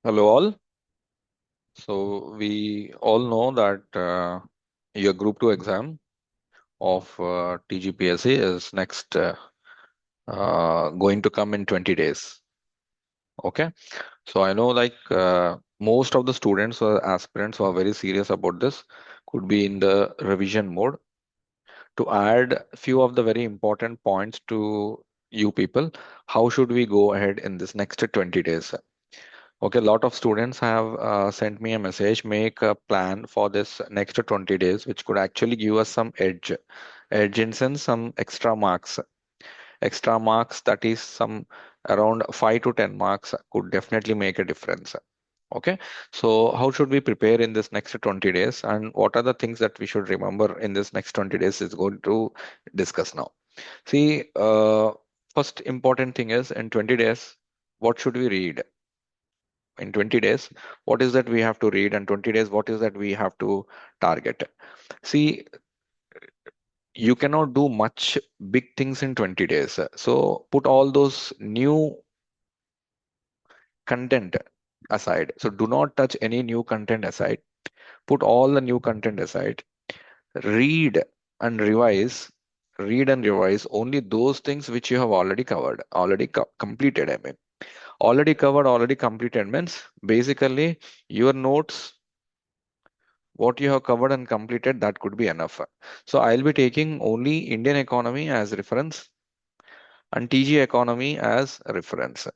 Hello all. So we all know that your Group 2 exam of TGPSC is next going to come in 20 days. Okay. So I know most of the students or aspirants who are very serious about this could be in the revision mode. To add few of the very important points to you people, how should we go ahead in this next 20 days? Okay, a lot of students have sent me a message, make a plan for this next 20 days, which could actually give us some edge. Edge in sense, some extra marks. Extra marks, that is some around 5 to 10 marks could definitely make a difference. Okay, so how should we prepare in this next 20 days and what are the things that we should remember in this next 20 days is going to discuss now. See, first important thing is in 20 days, what should we read? In 20 days what is that we have to read, and 20 days what is that we have to target. See, you cannot do much big things in 20 days, so put all those new content aside. So do not touch any new content aside, put all the new content aside. read and revise Read and revise only those things which you have already covered, already completed. I mean, already covered, already completed means basically your notes, what you have covered and completed, that could be enough. So I'll be taking only Indian economy as reference and TG economy as reference.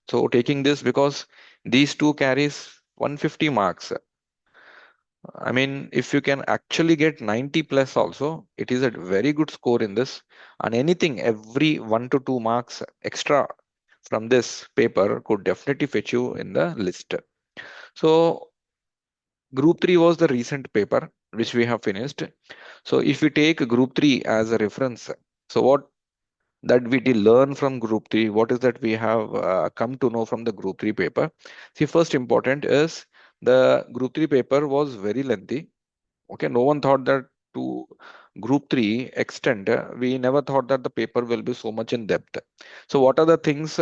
So taking this because these two carries 150 marks. I mean, if you can actually get 90 plus also, it is a very good score in this. And anything, every 1 to 2 marks extra from this paper could definitely fetch you in the list. So Group 3 was the recent paper which we have finished. So if we take Group 3 as a reference, so what that we did learn from Group 3, what is that we have come to know from the Group 3 paper? See, first important is the Group 3 paper was very lengthy. Okay, no one thought that to Group 3 extent, we never thought that the paper will be so much in depth. So what are the things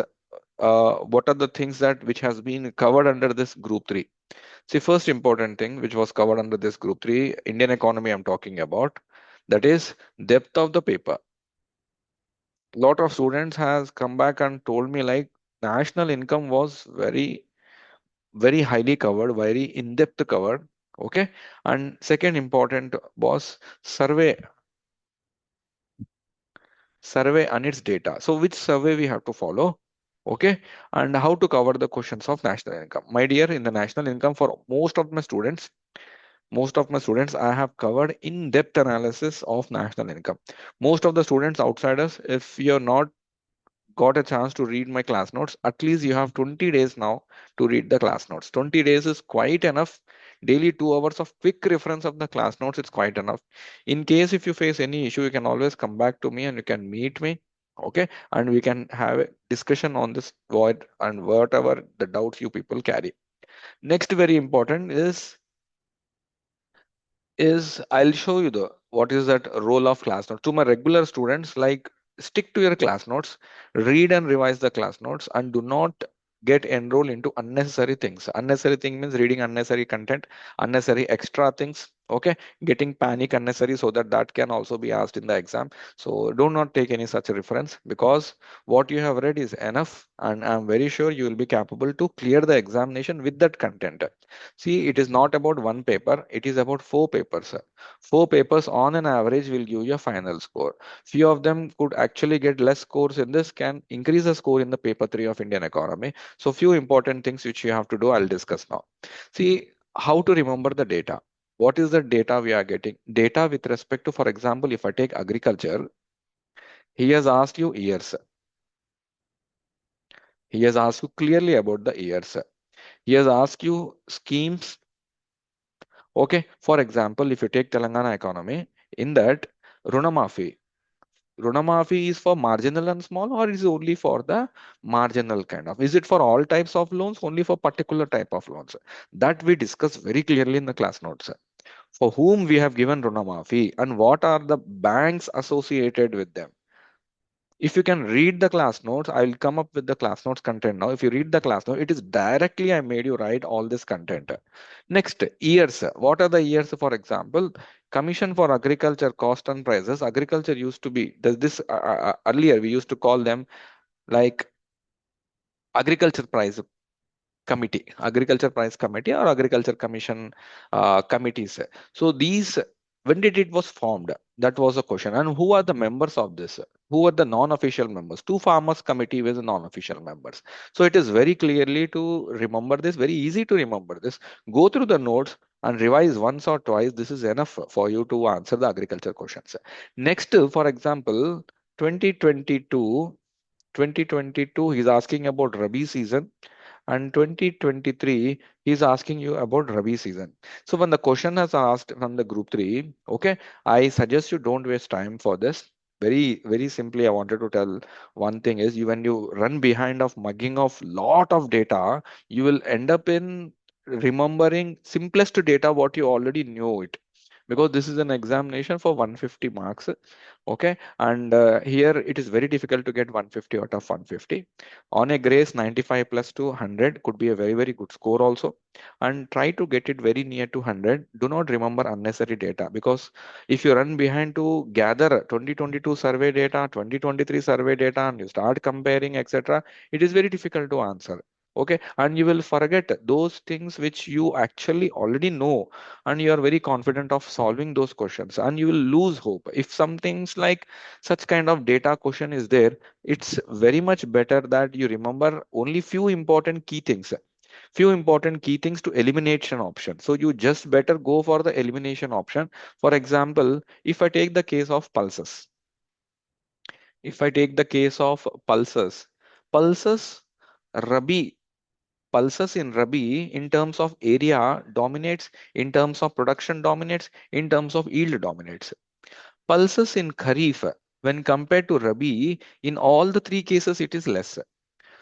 that which has been covered under this Group 3? See, first important thing which was covered under this Group 3, Indian economy I'm talking about, that is depth of the paper. Lot of students has come back and told me like national income was very highly covered, very in-depth covered. Okay. And second important was survey and its data. So which survey we have to follow? Okay. And how to cover the questions of national income. My dear, in the national income for most of my students, I have covered in-depth analysis of national income. Most of the students outsiders, if you're not got a chance to read my class notes, at least you have 20 days now to read the class notes. 20 days is quite enough. Daily 2 hours of quick reference of the class notes, it's quite enough. In case if you face any issue, you can always come back to me and you can meet me. Okay. And we can have a discussion on this void and whatever the doubts you people carry. Next, very important is I'll show you the what is that role of class notes. To my regular students, like stick to your class notes, read and revise the class notes, and do not get enrolled into unnecessary things. Unnecessary thing means reading unnecessary content, unnecessary extra things. Okay, getting panic unnecessary so that that can also be asked in the exam. So do not take any such reference because what you have read is enough, and I'm very sure you will be capable to clear the examination with that content. See, it is not about one paper, it is about four papers. Four papers on an average will give you a final score. Few of them could actually get less scores in this, can increase the score in the paper 3 of Indian economy. So few important things which you have to do, I'll discuss now. See, how to remember the data. What is the data we are getting? Data with respect to, for example, if I take agriculture, he has asked you years. He has asked you clearly about the years. He has asked you schemes. Okay, for example, if you take Telangana economy, in that Runamafi, Runamafi is for marginal and small, or is it only for the marginal kind of? Is it for all types of loans, only for particular type of loans? That we discuss very clearly in the class notes. For whom we have given Runamafi and what are the banks associated with them? If you can read the class notes, I'll come up with the class notes content now. If you read the class note, it is directly I made you write all this content. Next, years. What are the years? For example, Commission for Agriculture Cost and Prices. Agriculture used to be, does this earlier we used to call them like agriculture price committee, agriculture price committee or agriculture commission committees. So these, when did it was formed? That was a question. And who are the members of this? Who are the non-official members? Two farmers committee with non-official members. So it is very clearly to remember this, very easy to remember this. Go through the notes and revise once or twice. This is enough for you to answer the agriculture questions. Next, for example, 2022, 2022, he's asking about Rabi season, and 2023 he's asking you about Rabi season. So when the question is asked from the group 3, okay, I suggest you don't waste time for this. Very simply, I wanted to tell one thing is, you when you run behind of mugging of lot of data, you will end up in remembering simplest data what you already knew it, because this is an examination for 150 marks. Okay, and here it is very difficult to get 150 out of 150. On a grace, 95 plus to 100 could be a very good score also. And try to get it very near to 100. Do not remember unnecessary data, because if you run behind to gather 2022 survey data, 2023 survey data, and you start comparing, etc., it is very difficult to answer. Okay, and you will forget those things which you actually already know, and you are very confident of solving those questions, and you will lose hope if some things like such kind of data question is there. It's very much better that you remember only few important key things to elimination option. So you just better go for the elimination option. For example, if I take the case of pulses, if I take the case of pulses rabi pulses in rabi in terms of area dominates, in terms of production dominates, in terms of yield dominates. Pulses in kharif, when compared to rabi, in all the three cases it is less.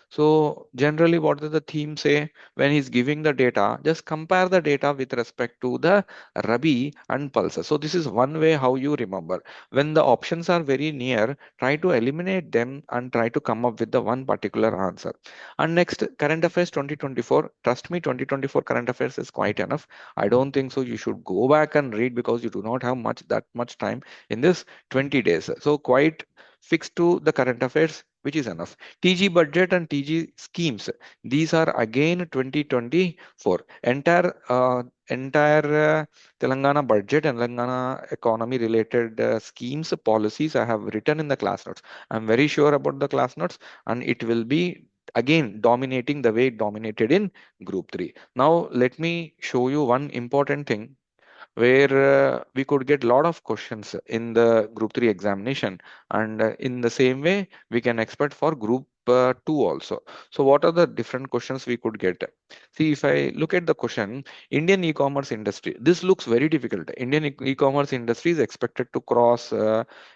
So generally, what does the theme say when he's giving the data? Just compare the data with respect to the Rabi and pulses. So this is one way how you remember. When the options are very near, try to eliminate them and try to come up with the one particular answer. And next, current affairs 2024. Trust me, 2024 current affairs is quite enough. I don't think so. You should go back and read, because you do not have that much time in this 20 days. So quite fixed to the current affairs, which is enough. TG budget and TG schemes. These are again 2024. Entire Telangana budget and Telangana economy related schemes, policies I have written in the class notes. I'm very sure about the class notes, and it will be again dominating the way it dominated in group 3. Now let me show you one important thing where we could get a lot of questions in the group 3 examination, and in the same way we can expect for group 2 also. So what are the different questions we could get? See, if I look at the question, Indian e-commerce industry, this looks very difficult. Indian e-commerce industry is expected to cross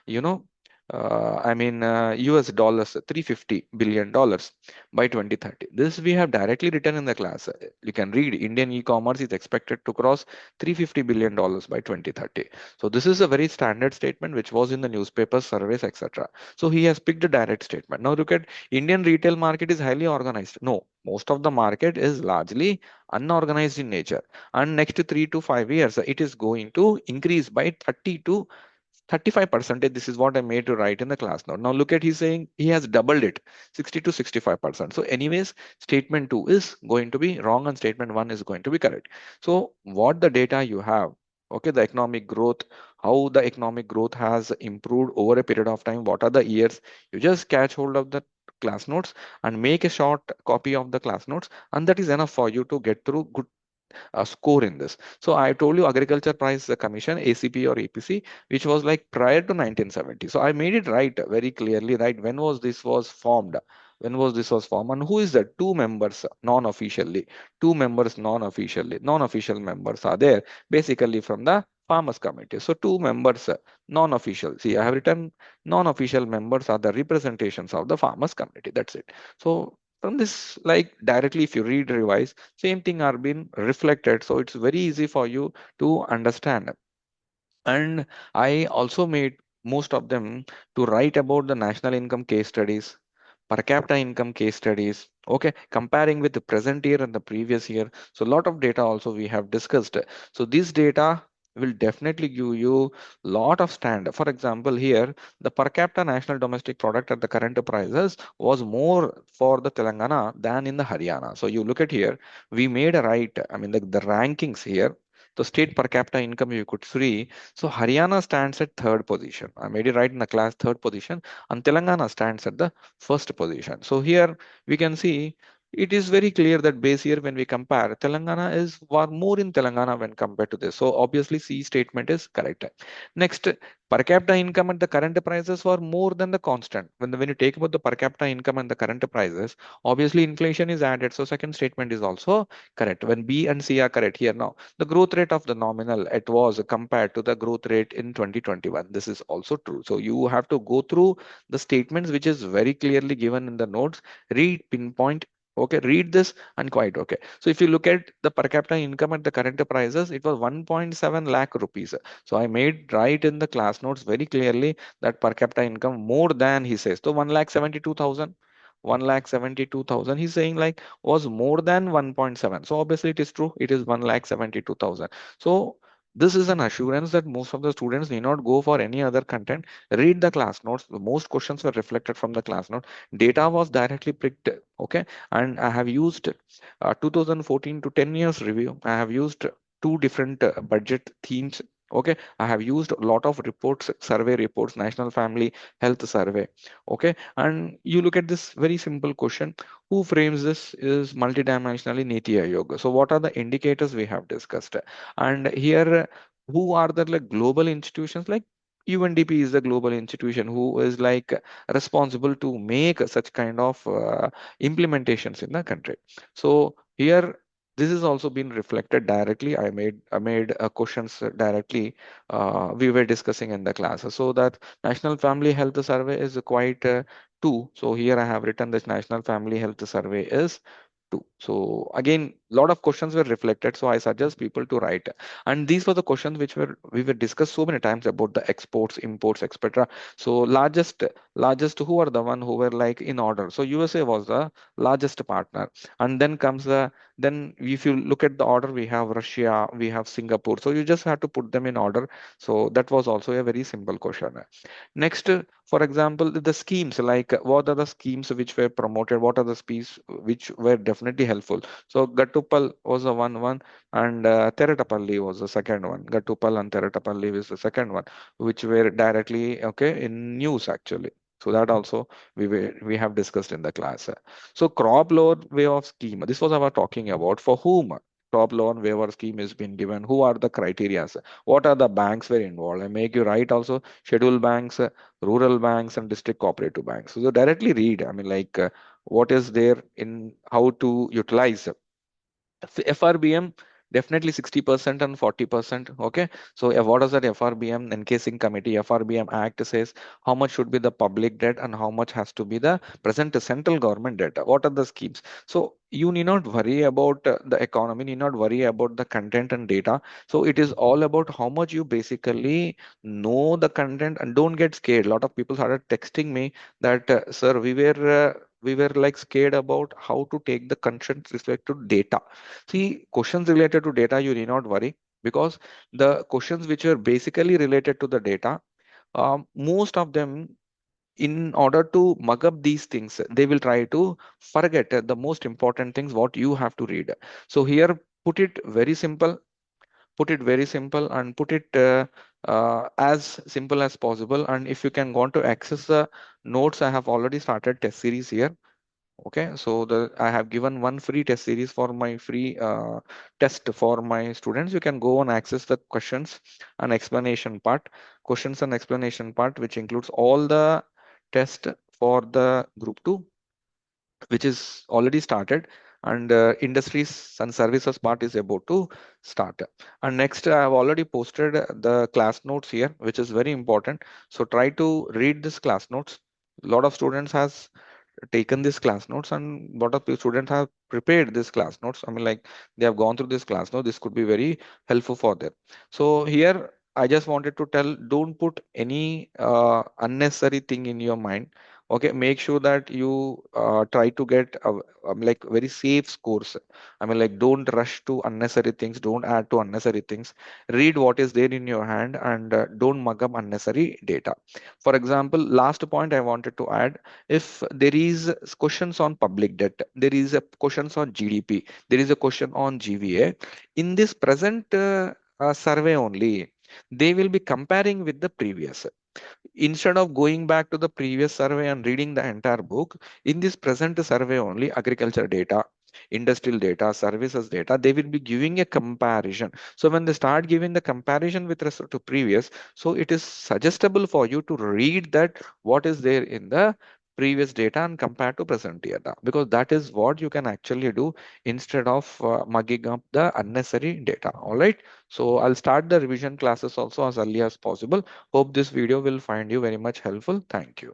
you know US dollars $350 billion by 2030. This we have directly written in the class. You can read Indian e-commerce is expected to cross $350 billion by 2030. So this is a very standard statement which was in the newspapers, surveys, etc. So he has picked a direct statement. Now look at Indian retail market is highly organized. No, most of the market is largely unorganized in nature. And next 3 to 5 years, it is going to increase by 30 to 35%. This is what I made to write in the class note. Now look at, he's saying he has doubled it, 60 to 65%. So anyways, statement 2 is going to be wrong and statement 1 is going to be correct. So what the data you have, okay, the economic growth, how the economic growth has improved over a period of time, what are the years, you just catch hold of the class notes and make a short copy of the class notes, and that is enough for you to get through good score in this. So I told you Agriculture Price Commission, ACP or APC, which was like prior to 1970. So I made it right very clearly, right? When was this was formed? When was this was formed? And who is the two members non-officially? Two members non-officially. Non-official members are there basically from the Farmers Committee. So two members non-official. See, I have written non-official members are the representations of the Farmers Committee. That's it. So from this, like directly, if you read, revise, same thing are being reflected. So it's very easy for you to understand. And I also made most of them to write about the national income case studies, per capita income case studies, okay, comparing with the present year and the previous year. So a lot of data also we have discussed. So this data will definitely give you lot of stand. For example, here the per capita national domestic product at the current prices was more for the Telangana than in the Haryana. So you look at here, we made a right, I mean the rankings here. The state per capita income you could see. So Haryana stands at third position. I made it right in the class, third position, and Telangana stands at the first position. So here we can see it is very clear that base year when we compare, Telangana is far more in Telangana when compared to this. So obviously C statement is correct. Next, per capita income at the current prices were more than the constant. When you take about the per capita income and the current prices, obviously inflation is added. So second statement is also correct. When B and C are correct here now, the growth rate of the nominal it was compared to the growth rate in 2021. This is also true. So you have to go through the statements which is very clearly given in the notes, read, pinpoint, okay, read this and quite okay. So if you look at the per capita income at the current prices, it was 1.7 lakh rupees. So I made right in the class notes very clearly that per capita income more than he says. So 1,72,000. 1,72,000 he's saying like was more than 1.7. So obviously it is true, it is 1,72,000. So this is an assurance that most of the students need not go for any other content. Read the class notes. Most questions were reflected from the class note. Data was directly picked. Okay. And I have used 2014 to 10 years review. I have used two different budget themes. Okay. I have used a lot of reports, survey reports, National Family Health Survey. Okay. And you look at this very simple question. Who frames this is multidimensionally Niti Aayog. So what are the indicators we have discussed? And here, who are the like global institutions like UNDP is the global institution who is like responsible to make such kind of implementations in the country. So here this is also been reflected directly. I made questions directly. We were discussing in the class. So that National Family Health Survey is quite two. So here I have written this National Family Health Survey is two. So again, a lot of questions were reflected. So I suggest people to write. And these were the questions which we were discussed so many times about the exports, imports, etc. So largest who are the one who were like in order. So USA was the largest partner, and then comes the then if you look at the order, we have Russia, we have Singapore. So you just have to put them in order. So that was also a very simple question. Next, for example, the schemes, like what are the schemes which were promoted? What are the schemes which were definitely helpful? So Gattupal was the one, and Teratapalli was the second one. Gattupal and Teratapalli was the second one, which were directly okay in news actually. So that also we have discussed in the class. So crop loan waiver scheme. This was our talking about for whom crop loan waiver scheme is been given. Who are the criteria? What are the banks were involved? I make you write also scheduled banks, rural banks, and district cooperative banks. So you directly read. I mean, like what is there in how to utilize FRBM. Definitely 60% and 40%. Okay. So what is that FRBM encasing committee? FRBM Act says how much should be the public debt and how much has to be the present central government debt. What are the schemes? So you need not worry about the economy, need not worry about the content and data. So it is all about how much you basically know the content and don't get scared. A lot of people started texting me that, sir, we were like scared about how to take the consent respect to data. See, questions related to data, you need not worry because the questions which are basically related to the data, most of them, in order to mug up these things, they will try to forget the most important things what you have to read. So here, put it very simple, and put it as simple as possible. And if you can want to access the notes, I have already started test series here. Okay, so I have given one free test series for my free test for my students. You can go and access the questions and explanation part, which includes all the test for the group 2, which is already started, and industries and services part is about to start. And next, I have already posted the class notes here, which is very important. So try to read this class notes. A lot of students has taken these class notes, and a lot of students have prepared this class notes. I mean, like they have gone through this class note. This could be very helpful for them. So here I just wanted to tell, don't put any unnecessary thing in your mind. Okay, make sure that you try to get like very safe scores. I mean, like, don't rush to unnecessary things, don't add to unnecessary things. Read what is there in your hand, and don't mug up unnecessary data. For example, last point I wanted to add, if there is questions on public debt, there is a questions on GDP, there is a question on GVA. In this present survey only, they will be comparing with the previous. Instead of going back to the previous survey and reading the entire book, in this present survey only, agriculture data, industrial data, services data, they will be giving a comparison. So when they start giving the comparison with respect to previous, so it is suggestible for you to read that what is there in the previous data and compare to present data, because that is what you can actually do instead of mugging up the unnecessary data. All right, so I'll start the revision classes also as early as possible. Hope this video will find you very much helpful. Thank you.